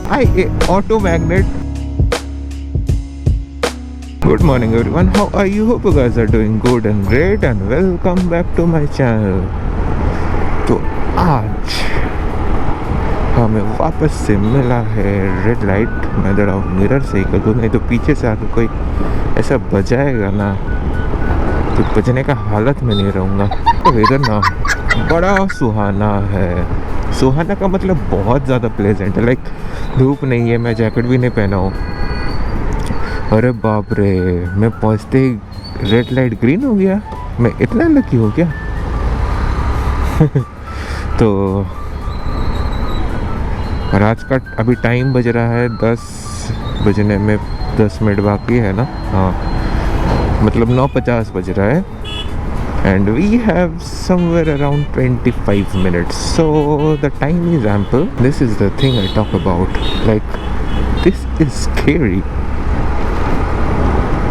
MIA Auto Magnet. Good morning everyone, how are you? Hope you guys are doing good and great and welcome back to my channel. तो आज हमें वापस से मिला है red light. मैं जरा मिरर सही कर दूँ, नहीं तो पीछे से आकर कोई ऐसा बजाएगा ना तो बजने का हालत में नहीं रहूँगा। तो इधर ना बड़ा सुहाना है। सुहाना का मतलब बहुत ज़्यादा प्लेजेंट है। लाइक धूप नहीं है, मैं जैकेट भी नहीं पहना हूँ। अरे बाप रे, मैं पहुँचते ही रेड लाइट ग्रीन हो गया। मैं इतना लकी हो गया। तो रात का अभी टाइम बज रहा है 10 बजने में 10 मिनट बाकी है ना। हाँ, मतलब 9:50 बज रहा है। And we have somewhere around 25 minutes, so the time is ample. This is the thing I talk about. Like, this is scary.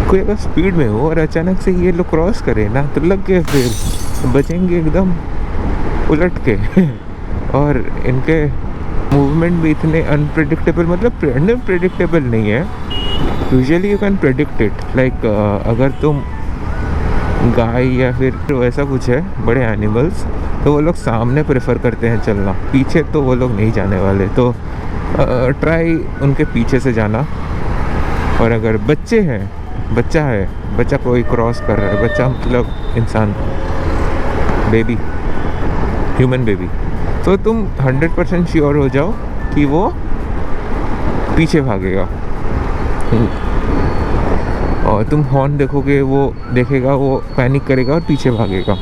कोई अगर स्पीड में हो और अचानक से ये लोग क्रॉस करे ना तो लग गए, फिर बचेंगे एकदम उलट के। और इनके मूवमेंट भी इतने अनप्रेडिक्टेबल, मतलब अनप्रेडिक्टेबल नहीं है। Usually you can predict it. Like अगर तुम गाय या फिर वैसा कुछ है बड़े एनिमल्स, तो वो लोग सामने प्रेफर करते हैं चलना, पीछे तो वो लोग नहीं जाने वाले। तो ट्राई उनके पीछे से जाना। और अगर बच्चे हैं, बच्चा कोई क्रॉस कर रहा है, बच्चा मतलब इंसान, बेबी, ह्यूमन बेबी, तो तुम 100% श्योर हो जाओ कि वो पीछे भागेगा। और तुम हॉर्न देखोगे, वो देखेगा, वो पैनिक करेगा और पीछे भागेगा।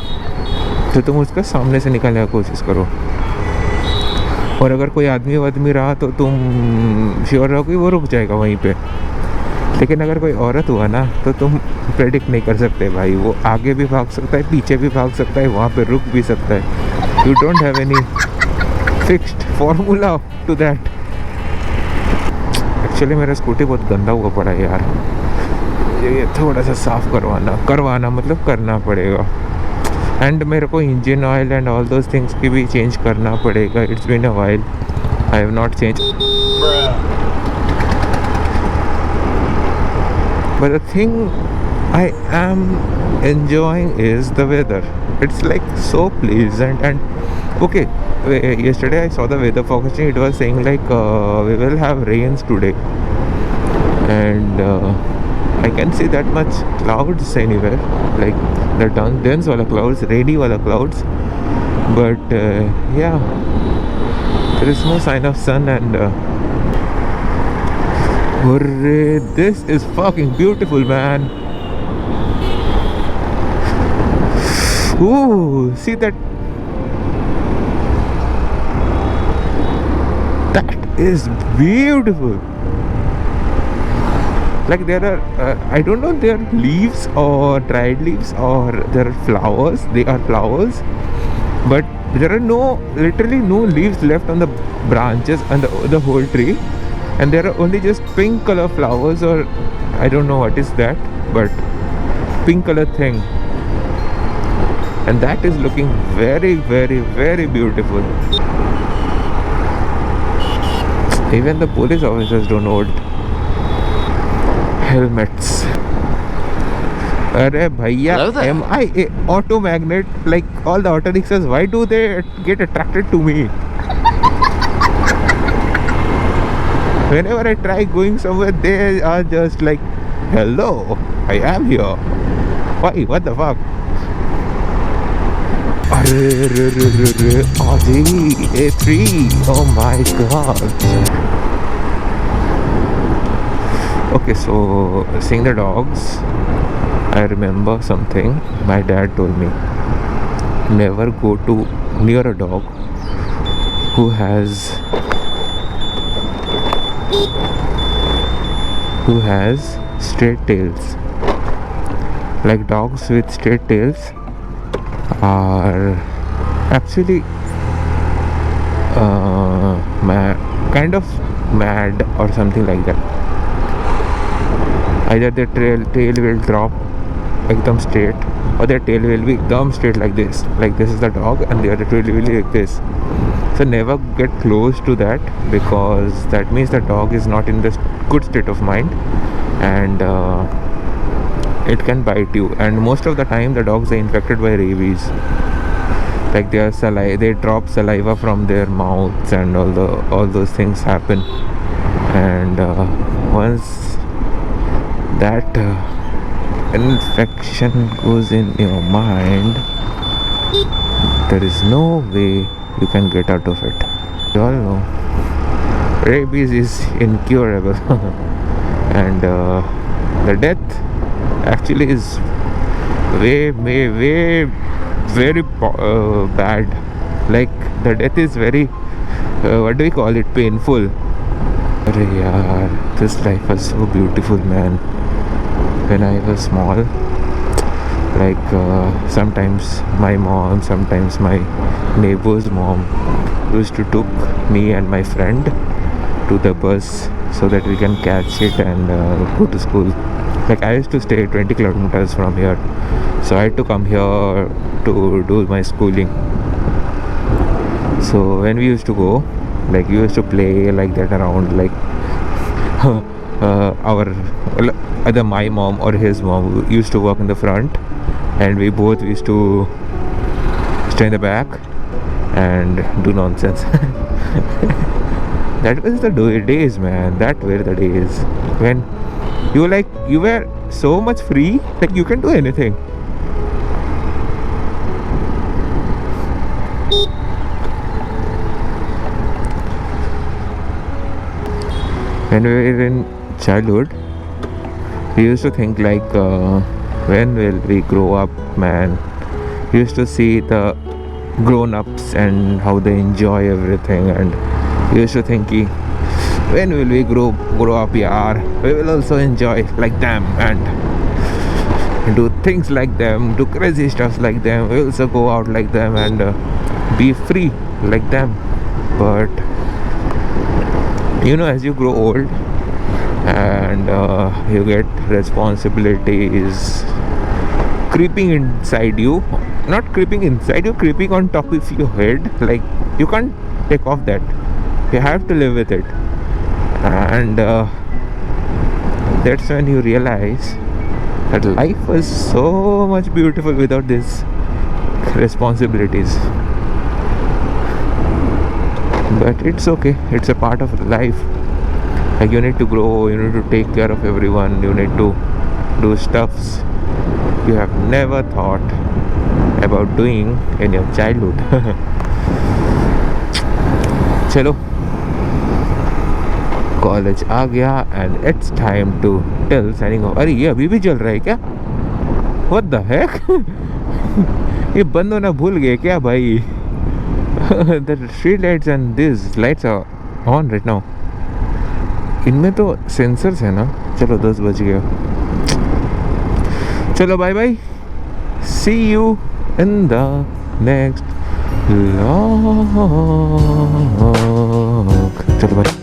तो तुम उसका सामने से निकालने की कोशिश करो। और अगर कोई आदमी रहा तो तुम श्योर रहो कि वो रुक जाएगा वहीं पे। लेकिन अगर कोई औरत हुआ ना तो तुम प्रेडिक्ट नहीं कर सकते भाई। वो आगे भी भाग सकता है, पीछे भी भाग सकता है, वहाँ पे रुक भी सकता है। You don't have any fixed formula to that. Actually मेरा स्कूटी बहुत गंदा हुआ पड़ा है यार। ये थोड़ा सा साफ़ करवाना मतलब करना पड़ेगा। एंड मेरे को engine oil and all those things की भी चेंज करना पड़ेगा। It's been a while, I have not change. But the thing I am enjoying is the weather. It's like so pleasant. And okay, yesterday I saw the weather forecasting. It was saying like we will have rains today, and I can see that much clouds anywhere, like the dense wala clouds, rainy wala clouds. But yeah, there is no sign of sun. And this is fucking beautiful, man. Ooh, see that? That is beautiful. Like there are, I don't know, there are leaves or dried leaves or there are flowers. They are flowers, but there are literally no leaves left on the branches and the whole tree. And there are only just pink color flowers, or I don't know what is that, but pink color thing. And that is looking very, very, very beautiful. Even the police officers don't hold helmets. Arey bhaiya, MIA Auto Magnet, like all the auto rickshaws, why do they get attracted to me? Whenever I try going somewhere, they are just like, hello, I am here. Why? What the fuck? अरे A3, oh my god. Okay, so seeing the dogs, I remember something my dad told me. Never go near a dog who has straight tails. Like dogs with straight tails are actually kind of mad or something like that. Either their tail will drop ekdam straight, or their tail will be ekdam straight like this. Like this is the dog and the other tail will be like this. So never get close to that, because that means the dog is not in the good state of mind, and it can bite you. And most of the time the dogs are infected by rabies, like their saliva, they drop saliva from their mouths, and all those things happen. And once that infection goes in your mind, there is no way you can get out of it. You all know rabies is incurable. And the death actually is way very bad. Like the death is very what do we call it, painful. Arey yaar, this life was so beautiful, man. When I was small, like sometimes my mom, sometimes my neighbor's mom used to took me and my friend to the bus so that we can catch it and go to school. Like I used to stay 20 kilometers from here, so I had to come here to do my schooling. So when we used to go, like we used to play like that around, like our either my mom or his mom used to walk in the front, and we both used to stay in the back and do nonsense. That was the days, man. That were the days when you were so much free, like you can do anything. When we were in childhood, we used to think like, when will we grow up, man? We used to see the grown-ups and how they enjoy everything, and we used to think, when will we grow up, yaar? We will also enjoy like them and do things like them, do crazy stuff like them. We also go out like them and be free like them. But you know, as you grow old and you get responsibilities creeping inside you, not creeping inside you, creeping on top of your head, like you can't take off that, you have to live with it. And that's when you realize that life was so much beautiful without these responsibilities. But it's okay, it's a part of life. Like you need to grow, you need to take care of everyone, you need to do stuffs you have never thought about doing in your childhood. Chalo, college आ गया and it's time to tell signing off. अरे ये अभी भी चल रहा है क्या? What the heck? ये बंद होना भूल गए क्या भाई? The street lights and these lights are on right now. इनमें तो सेंसर्स है ना. चलो 10 बज गया. चलो bye bye. See you in the next vlog. चलो बाय.